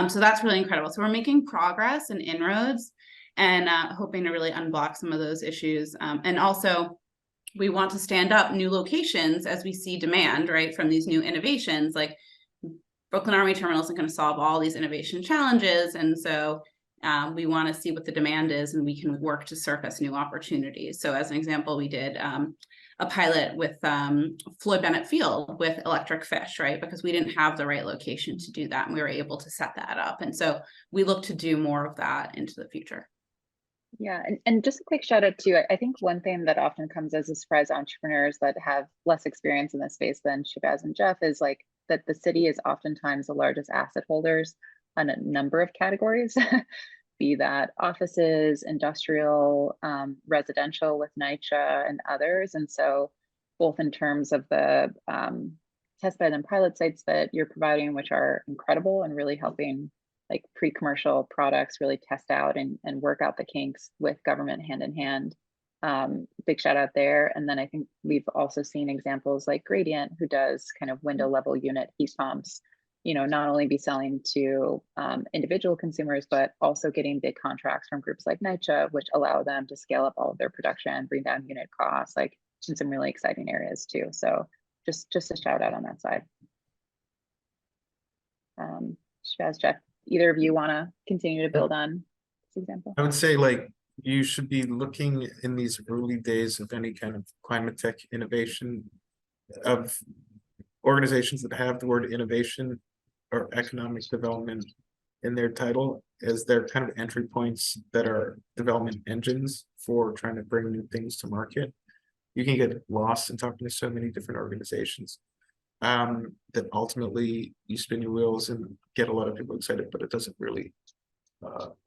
So that's really incredible. So we're making progress and inroads, and hoping to really unblock some of those issues. And also, we want to stand up new locations as we see demand, right, from these new innovations. Like Brooklyn Army Terminal isn't going to solve all these innovation challenges, and so we want to see what the demand is, and we can work to surface new opportunities. So as an example, we did a pilot with Floyd Bennett Field with electric fish, right? Because we didn't have the right location to do that, and we were able to set that up. And so we look to do more of that into the future. Yeah, and just a quick shout out too. I think one thing that often comes as a surprise to entrepreneurs that have less experience in this space than Shabazz and Jeff is like that the city is oftentimes the largest asset holders on a number of categories, be that offices, industrial, residential with NYCHA and others. And so both in terms of the testbed and pilot sites that you're providing, which are incredible and really helping like pre-commercial products really test out and work out the kinks with government hand in hand. Big shout out there. And then I think we've also seen examples like Gradient, who does kind of window level unit heat pumps, you know, not only be selling to individual consumers, but also getting big contracts from groups like NYCHA, which allow them to scale up all of their production, bring down unit costs, like in some really exciting areas too. So just a shout out on that side. Shabazz, Jeff, either of you want to continue to build on this example? I would say like you should be looking in these early days of any kind of climate tech innovation of organizations that have the word innovation or economic development in their title as their kind of entry points that are development engines for trying to bring new things to market. You can get lost in talking to so many different organizations that ultimately you spin your wheels and get a lot of people excited, but it doesn't really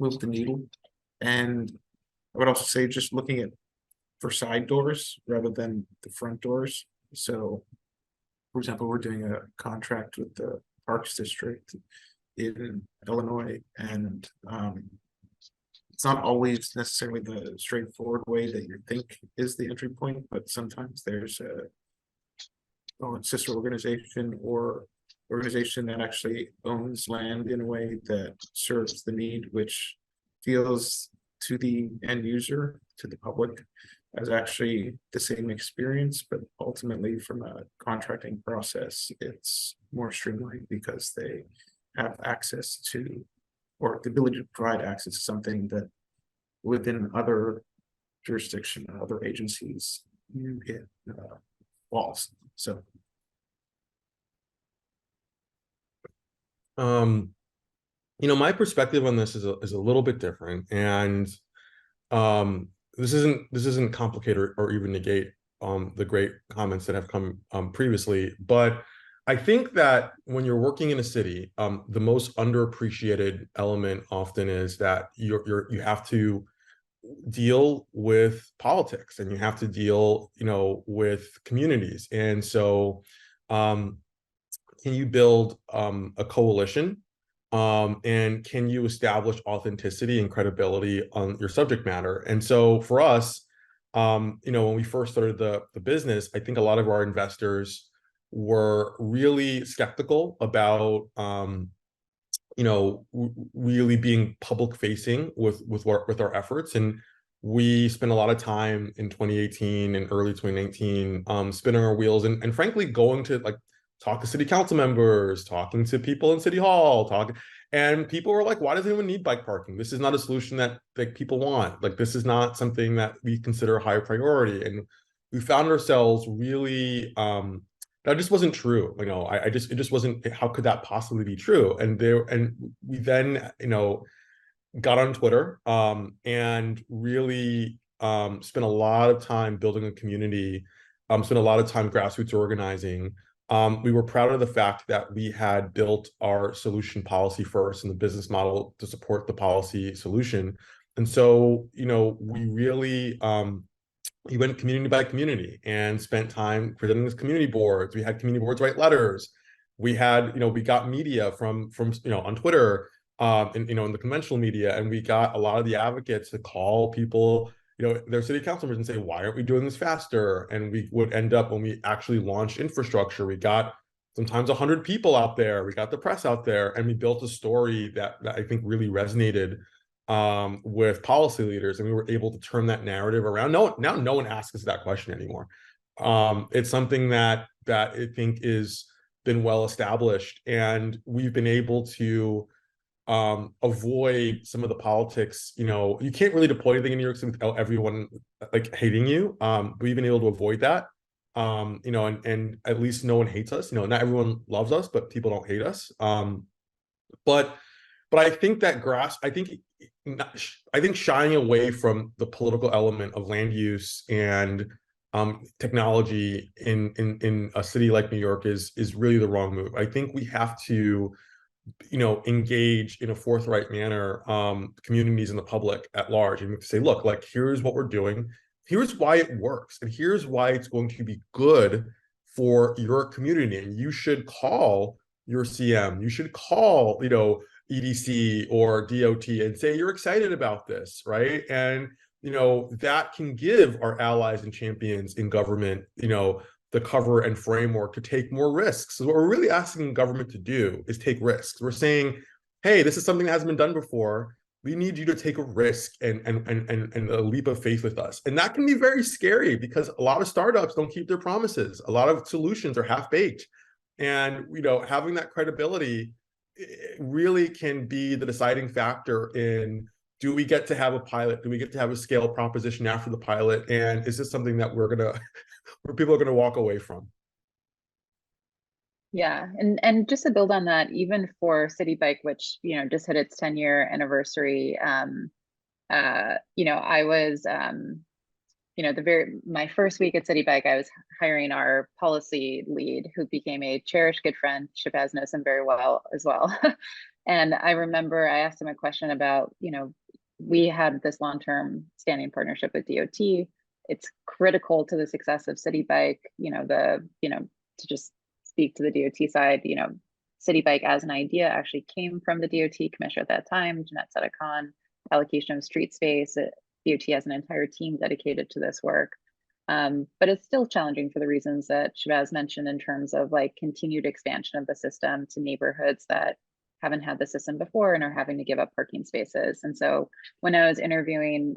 move the needle. And I would also say just looking at for side doors rather than the front doors. So for example, we're doing a contract with the Parks District in Illinois, and it's not always necessarily the straightforward way that you think is the entry point, but sometimes there's a sister organization or organization that actually owns land in a way that serves the need, which feels to the end user, to the public, as actually the same experience, but ultimately from a contracting process, it's more streamlined because they have access to, or the ability to provide access to something that within other jurisdiction or other agencies, you hit walls. So. You know, my perspective on this is a little bit different, and this isn't complicate or even negate the great comments that have come previously, but I think that when you're working in a city, the most underappreciated element often is that you have to deal with politics, and you have to deal, you know, with communities. And so can you build a coalition, and can you establish authenticity and credibility on your subject matter? And so for us, you know, when we first started the business, I think a lot of our investors were really skeptical about you know, really being public facing with our efforts. And we spent a lot of time in 2018 and early 2019 spinning our wheels and frankly going to like talk to city council members, talking to people in City Hall, and people were like, why does anyone need bike parking? This is not a solution that people want. Like, this is not something that we consider a high priority. And we found ourselves really, that just wasn't true. You know, it just wasn't, how could that possibly be true? And we then, you know, got on Twitter and really spent a lot of time building a community, spent a lot of time grassroots organizing. We were proud of the fact that we had built our solution policy first and the business model to support the policy solution. And so, you know, we really, we went community by community and spent time presenting as community boards. We had community boards write letters. We had, you know, we got media from you know, on Twitter, and, you know, in the conventional media, and we got a lot of the advocates to call people, you know, their city council members and say, why aren't we doing this faster? And we would end up, when we actually launched infrastructure, we got sometimes 100 people out there, we got the press out there, and we built a story that I think really resonated with policy leaders, and we were able to turn that narrative around. Now no one asks us that question anymore. It's something that I think is been well established, and we've been able to avoid some of the politics. You know, you can't really deploy anything in New York City without everyone like hating you. We've been able to avoid that. You know, and at least no one hates us. You know, not everyone loves us, but people don't hate us. But I think that I think shying away from the political element of land use and technology in a city like New York is really the wrong move. I think we have to, you know, engage in a forthright manner communities and the public at large, and say, look, like, here's what we're doing, here's why it works, and here's why it's going to be good for your community, and you should call your CM, you should call, you know, EDC or DOT and say you're excited about this, right? And you know, that can give our allies and champions in government, you know, the cover and framework to take more risks. So what we're really asking government to do is take risks. We're saying, hey, this is something that hasn't been done before. We need you to take a risk and a leap of faith with us. And that can be very scary because a lot of startups don't keep their promises. A lot of solutions are half-baked. And, you know, having that credibility really can be the deciding factor in, do we get to have a pilot? Do we get to have a scale proposition after the pilot? And is this something that where people are gonna walk away from? Yeah, and just to build on that, even for City Bike, which, you know, just hit its 10-year anniversary, you know, I was, you know, my first week at City Bike, I was hiring our policy lead, who became a cherished good friend. Shabazz knows him very well as well. And I remember I asked him a question about, you know, we had this long-term standing partnership with DOT. It's critical to the success of City Bike, you know, to just speak to the DOT side, you know, City Bike as an idea actually came from the DOT commissioner at that time, Jeanette Sedekon, allocation of street space. DOT has an entire team dedicated to this work. But it's still challenging for the reasons that Shabazz mentioned in terms of like continued expansion of the system to neighborhoods that haven't had the system before and are having to give up parking spaces. And so when I was interviewing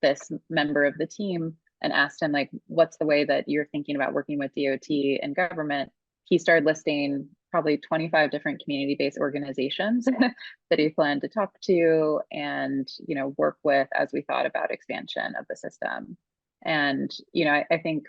this member of the team and asked him, like, what's the way that you're thinking about working with DOT and government, he started listing probably 25 different community-based organizations that he planned to talk to and, you know, work with as we thought about expansion of the system. And, you know, I think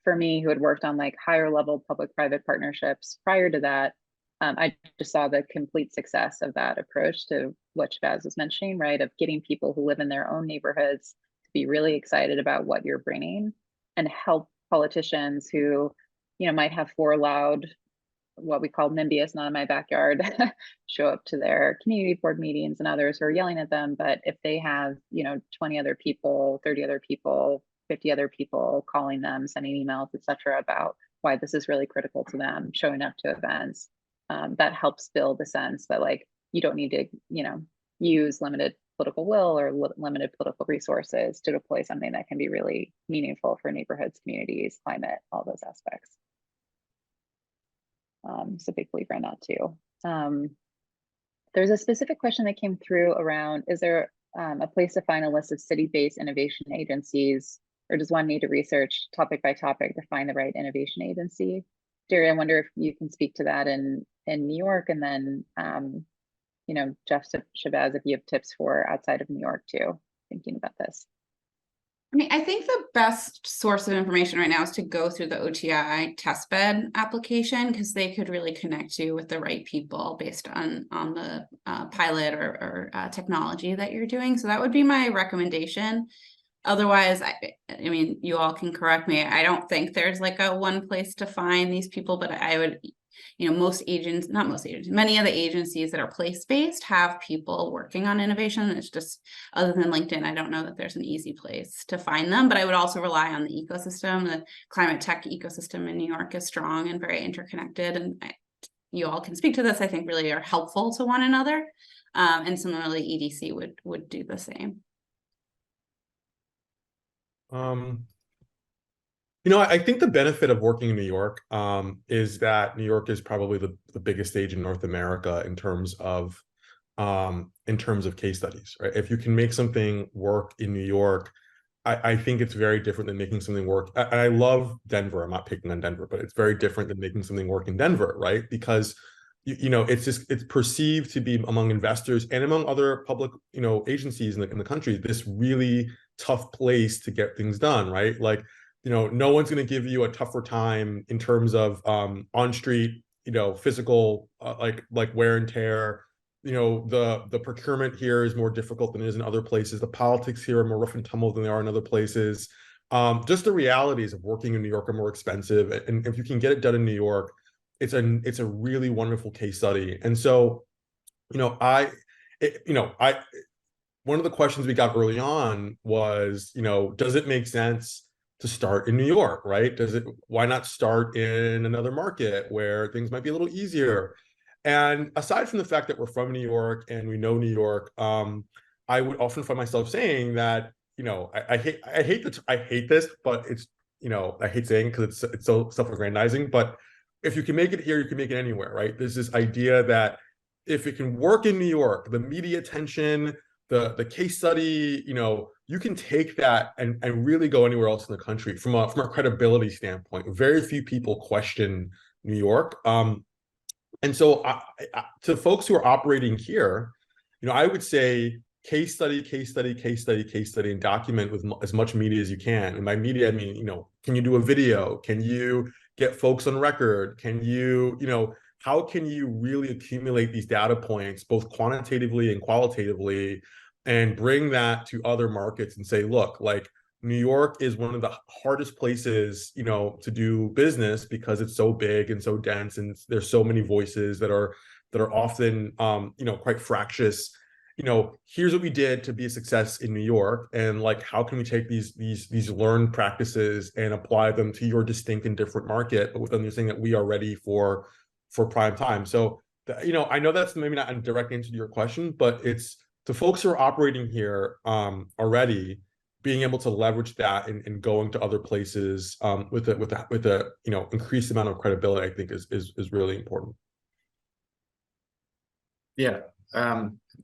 for me, who had worked on like higher level public-private partnerships prior to that, I just saw the complete success of that approach to what Shabazz was mentioning, right? Of getting people who live in their own neighborhoods to be really excited about what you're bringing and help politicians who, you know, might have four loud, what we call NIMBYs, not in my backyard, show up to their community board meetings and others who are yelling at them. But if they have, you know, 20 other people, 30 other people, 50 other people calling them, sending emails, etc., about why this is really critical to them, showing up to events, that helps build a sense that like you don't need to, you know, use limited political will or limited political resources to deploy something that can be really meaningful for neighborhoods, communities, climate, all those aspects. So big believer in that too. There's a specific question that came through around, is there a place to find a list of city-based innovation agencies, or does one need to research topic by topic to find the right innovation agency? Daria, I wonder if you can speak to that in New York, and then, you know, Jeff, Shabazz, if you have tips for outside of New York too, thinking about this. I mean, I think the best source of information right now is to go through the OTI testbed application, because they could really connect you with the right people based on the pilot or technology that you're doing. So that would be my recommendation. Otherwise, I mean, you all can correct me. I don't think there's like a one place to find these people, but I would, you know, many of the agencies that are place-based have people working on innovation. It's just, other than LinkedIn, I don't know that there's an easy place to find them, but I would also rely on the ecosystem. The climate tech ecosystem in New York is strong and very interconnected, and you all can speak to this, I think really are helpful to one another. And similarly, EDC would do the same. You know, I think the benefit of working in New York is that New York is probably the biggest stage in North America in terms of case studies, right? If you can make something work in New York, I think it's very different than making something work. And I love Denver. I'm not picking on Denver, but it's very different than making something work in Denver, right? Because it's perceived to be among investors and among other public, agencies in the country, this really tough place to get things done, right? Like, no one's going to give you a tougher time in terms of on street, physical like wear and tear. The procurement here is more difficult than it is in other places. The politics here are more rough and tumble than they are in other places. Just the realities of working in New York are more expensive, and if you can get it done in New York, it's a really wonderful case study. And so, one of the questions we got early on was, does it make sense to start in New York, right? Why not start in another market where things might be a little easier? And aside from the fact that we're from New York and we know New York, I would often find myself saying that, I hate this, but it's, I hate saying because it's so self-aggrandizing, but if you can make it here, you can make it anywhere, right? There's this idea that if it can work in New York, the media attention, the case study, you can take that and really go anywhere else in the country from a credibility standpoint. Very few people question New York. And so to folks who are operating here, I would say case study, and document with as much media as you can. And by media, I mean, can you do a video? Can you get folks on record? Can you, how can you really accumulate these data points, both quantitatively and qualitatively, and bring that to other markets and say, look, like New York is one of the hardest places, to do business because it's so big and so dense, and there's so many voices that are often, quite fractious. Here's what we did to be a success in New York, and like, how can we take these learned practices and apply them to your distinct and different market, but with understanding that we are ready for prime time. So, I know that's maybe not a direct answer to your question, but it's the folks who are operating here already, being able to leverage that and going to other places with a increased amount of credibility, I think is really important. Yeah,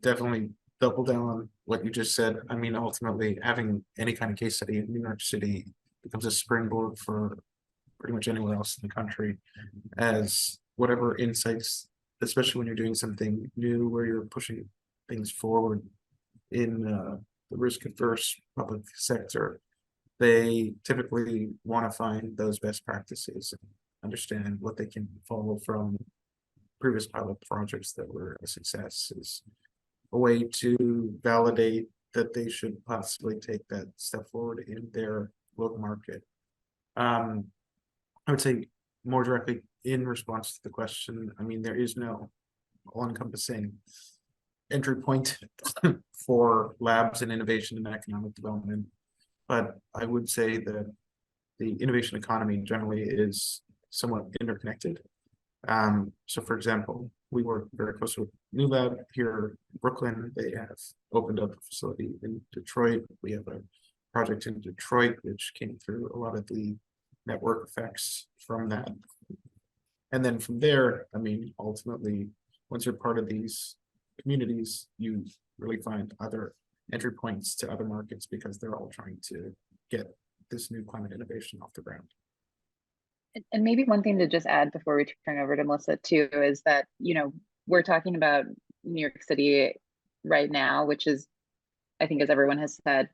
definitely double down on what you just said. I mean, ultimately, having any kind of case study in New York City becomes a springboard for pretty much anywhere else in the country, as whatever insights, especially when you're doing something new where you're pushing things forward in the risk-averse public sector, they typically want to find those best practices and understand what they can follow from previous pilot projects that were a success, is a way to validate that they should possibly take that step forward in their local market. I would say more directly in response to the question, I mean, there is no all-encompassing entry point for labs and innovation and economic development, but I would say that the innovation economy generally is somewhat interconnected. So for example, we work very close with New Lab here in Brooklyn. They have opened up a facility in Detroit. We have a project in Detroit, which came through a lot of the network effects from that. And then from there, I mean, ultimately, once you're part of these communities, you really find other entry points to other markets because they're all trying to get this new climate innovation off the ground. And maybe one thing to just add before we turn over to Melissa too is that, we're talking about New York City right now, which is, I think, as everyone has said,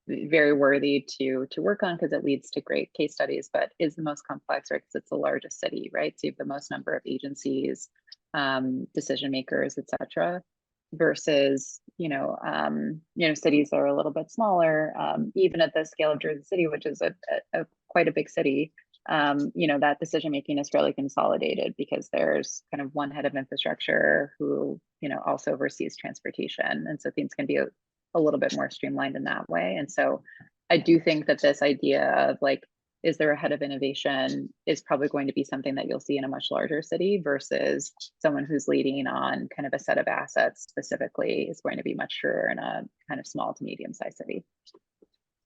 very worthy to work on because it leads to great case studies, but is the most complex, right? Because it's the largest city, right? So you have the most number of agencies, decision makers, et cetera, versus, cities that are a little bit smaller, even at the scale of Jersey City, which is a quite a big city. That decision making is fairly consolidated because there's kind of one head of infrastructure who, also oversees transportation. And so things can be a little bit more streamlined in that way. And so I do think that this idea of like, is there a head of innovation is probably going to be something that you'll see in a much larger city versus someone who's leading on kind of a set of assets specifically is going to be much truer in a kind of small to medium sized city.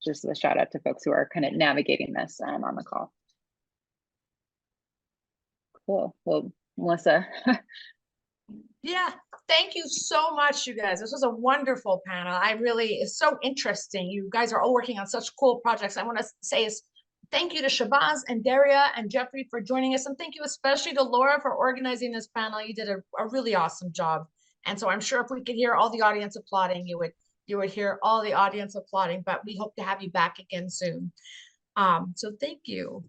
Just a shout out to folks who are kind of navigating this on the call. Cool. Well, Melissa. Yeah, thank you so much, you guys. This was a wonderful panel. It's so interesting. You guys are all working on such cool projects. I want to say Thank you to Shabazz and Daria and Jeffrey for joining us. And thank you especially to Laura for organizing this panel. You did a really awesome job. And so I'm sure if we could hear all the audience applauding, you would hear all the audience applauding, but we hope to have you back again soon. So thank you.